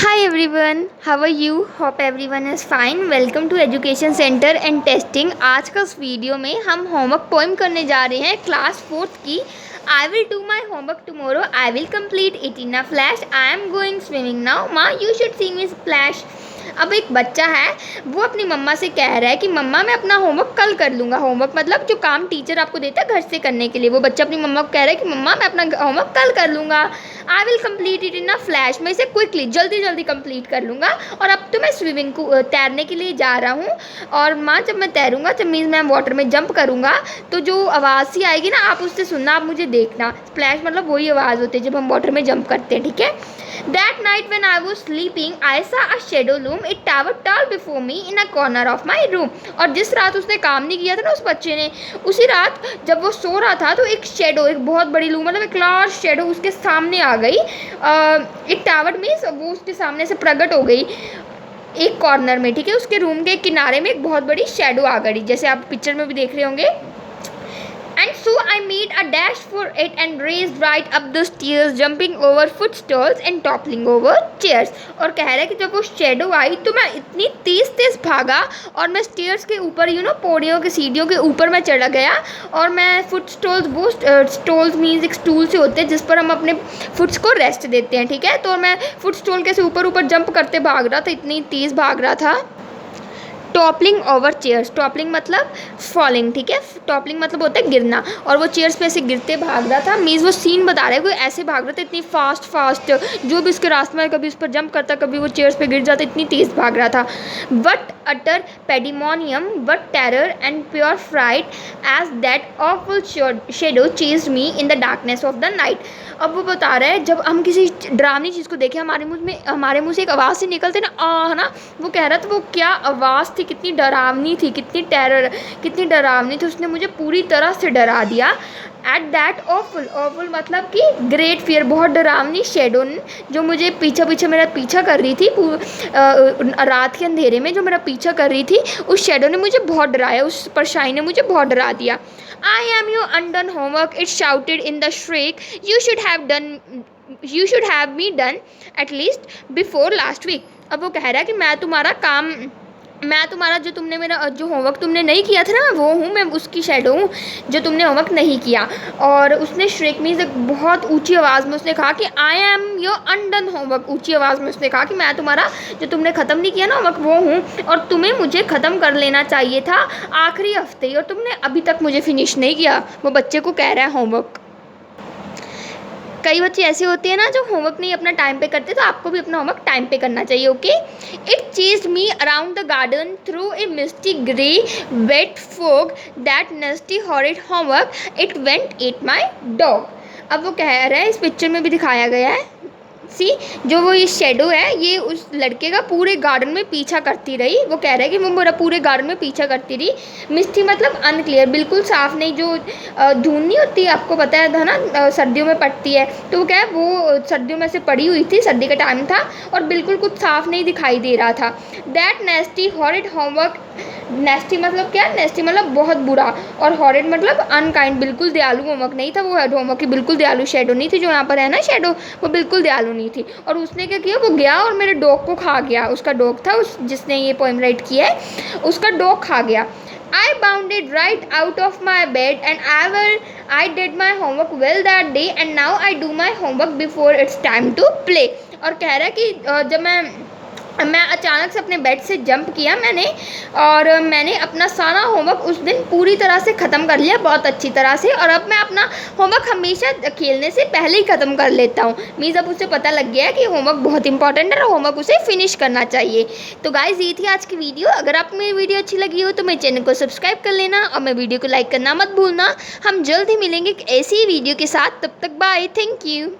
Hi everyone, how are you? Hope everyone is fine. Welcome to Education Center and Testing. आज का इस video में हम homework poem करने जा रहे हैं क्लास 4th की. I will do my homework tomorrow. I will complete it in a flash. I am going swimming now. Ma, you should see me splash. अब एक बच्चा है, वो अपनी मम्मा से कह रहा है कि मम्मा मैं अपना होमवर्क कल कर लूँगा. होमवर्क मतलब जो काम टीचर आपको देता है घर से करने के लिए. वो बच्चा अपनी मम्मा को कह रहा है कि मम्मा मैं अपना होमवर्क कल कर लूँगा. I will complete it in a flash. मैं इसे क्विकली जल्दी कंप्लीट कर लूँगा. और अब तो मैं स्विमिंग को तैरने के लिए जा रहा हूँ. और माँ जब मैं तैरूँगा, जब मीन्स मैं वाटर में जंप करूँगा, तो जो आवाज़ सी आएगी ना, आप उससे सुनना, आप मुझे देखना. स्प्लैश मतलब वही आवाज़ होती है जब हम वाटर में जंप करते हैं, ठीक है. That night when I was sleeping, I saw a shadow loom. It towered tall before me in a corner of my room. और जिस रात उसने काम नहीं किया था ना उस बच्चे ने, उसी रात जब वो सो रहा था तो एक शेडो, एक बहुत बड़ी लूम मतलब एक लार्ज शेडो उसके सामने आ गई. एक टावर्ड मीन्स वो उसके सामने से प्रकट हो गई एक कॉर्नर में, ठीक है. उसके रूम के किनारे में एक बहुत बड़ी शेडो आ गई, जैसे आप पिक्चर में भी देख रहे होंगे. And so I made a dash for it and raced right up the stairs, jumping over footstools and toppling over chairs. और कह रहा है कि जब वो शेडो आई तो मैं इतनी तेज़ भागा और मैं स्टेयर्स के ऊपर पौड़ियों के सीढ़ियों के ऊपर मैं चढ़ा गया. और मैं फुटस्टोल्स, वो स्टोल्स मीन्स एक स्टूल से होते हैं जिस पर हम अपने फुट्स को रेस्ट देते हैं, ठीक है. तो मैं फुटस्टोल के से ऊपर जंप करते भाग रहा था, इतनी तेज़ भाग रहा था. टॉपलिंग ओवर चेयर्स, टॉपलिंग मतलब फॉलिंग, ठीक है. टॉपलिंग मतलब होता है गिरना. और वो चेयर्स पे ऐसे गिरते भाग रहा था. मीन्स वो सीन बता रहा है, कोई ऐसे भाग रहा था इतनी फास्ट, जो भी उसके रास्ते में कभी उस पर जंप करता, कभी वो चेयर्स पे गिर जाता, इतनी तेज़ भाग रहा था. What utter pandemonium, what terror and pure fright as that awful shadow chased me in the darkness of the night. अब वो बता रहा है जब हम किसी डरावनी चीज़ को देखें, हमारे मुंह से एक आवाज़ से निकलते ना, है ना. वो कह रहा था वो क्या आवाज़ थी, कितनी डरावनी थी, कितनी डरावनी थी. उसने मुझे पूरी तरह से डरा दिया. एट दैट ऑफुल मतलब कि ग्रेट फियर, बहुत डरावनी शेडो जो मुझे मेरा पीछा कर रही थी रात के अंधेरे में, जो मेरा पीछा कर रही थी, उस शेडो ने मुझे बहुत डराया, उस परछाई ने मुझे बहुत डरा दिया. I am your undone homework, it shouted in the shriek. You should have me done at least before last week. अब वो कह रहा है कि मैं तुम्हारा जो होमवर्क तुमने नहीं किया था ना, वो हूँ मैं, उसकी शेडो हूँ जो तुमने होमवर्क नहीं किया. और उसने श्रेक मीन्स एक बहुत ऊंची आवाज़ में उसने कहा कि I am your undone homework. ऊंची आवाज़ में उसने कहा कि मैं तुम्हारा जो तुमने ख़त्म नहीं किया ना होमवर्क, वो हूँ. और तुम्हें मुझे ख़त्म कर लेना चाहिए था आखिरी हफ्ते ही, और तुमने अभी तक मुझे फिनिश नहीं किया. वो बच्चे को कह रहा है होमवर्क. कई बच्चे ऐसे होते हैं ना जो होमवर्क नहीं अपना टाइम पे करते, तो आपको भी अपना होमवर्क टाइम पे करना चाहिए, okay. It chased me around the garden through a misty grey wet fog that nasty horrid homework it went at my dog. अब वो कह रहा है, इस पिक्चर में भी दिखाया गया है, सी जो वो ये शेडो है, ये उस लड़के का पूरे गार्डन में पीछा करती रही. वो कह रहा है कि वो मेरा पूरे गार्डन में पीछा करती रही. मिस्टी मतलब अनक्लियर, बिल्कुल साफ़ नहीं. जो धुंध नहीं होती, आपको पता है ना, सर्दियों में पड़ती है, तो वो क्या है, वो सर्दियों में से पड़ी हुई थी, सर्दी का टाइम था और बिल्कुल कुछ साफ़ नहीं दिखाई दे रहा था. दैट नेस्टी हॉरिड होमवर्क, नेस्टी मतलब क्या, नेस्टी मतलब बहुत बुरा, और हॉरिड मतलब अनकाइंड, बिल्कुल दयालु होमवर्क नहीं था. वो होमवर्क की बिल्कुल दयालु शेडो नहीं थी, जो यहाँ पर है ना शेडो, वो बिल्कुल दयालु नहीं थी. और उसने क्या किया, वो गया और मेरे डॉग को खा गया. उसका डॉग था, जिसने ये पोएम राइट किया है, उसका डॉग खा गया. I bounded right out of my bed and I did my homework well that day and now I do my homework before it's time to play. और कह रहा है कि जब मैं अचानक से अपने बेड से जंप किया और मैंने अपना सारा होमवर्क उस दिन पूरी तरह से ख़त्म कर लिया, बहुत अच्छी तरह से. और अब मैं अपना होमवर्क हमेशा खेलने से पहले ही ख़त्म कर लेता हूँ. मीन्स अब उसे पता लग गया है कि होमवर्क बहुत इंपॉर्टेंट है और होमवर्क उसे फिनिश करना चाहिए. तो गाइज़, ये थी आज की वीडियो. अगर आपको मेरी वीडियो अच्छी लगी हो तो मेरे चैनल को सब्सक्राइब कर लेना और मेरे वीडियो को लाइक करना मत भूलना. हम जल्द ही मिलेंगे एक ऐसी वीडियो के साथ. तब तक बाय, थैंक यू.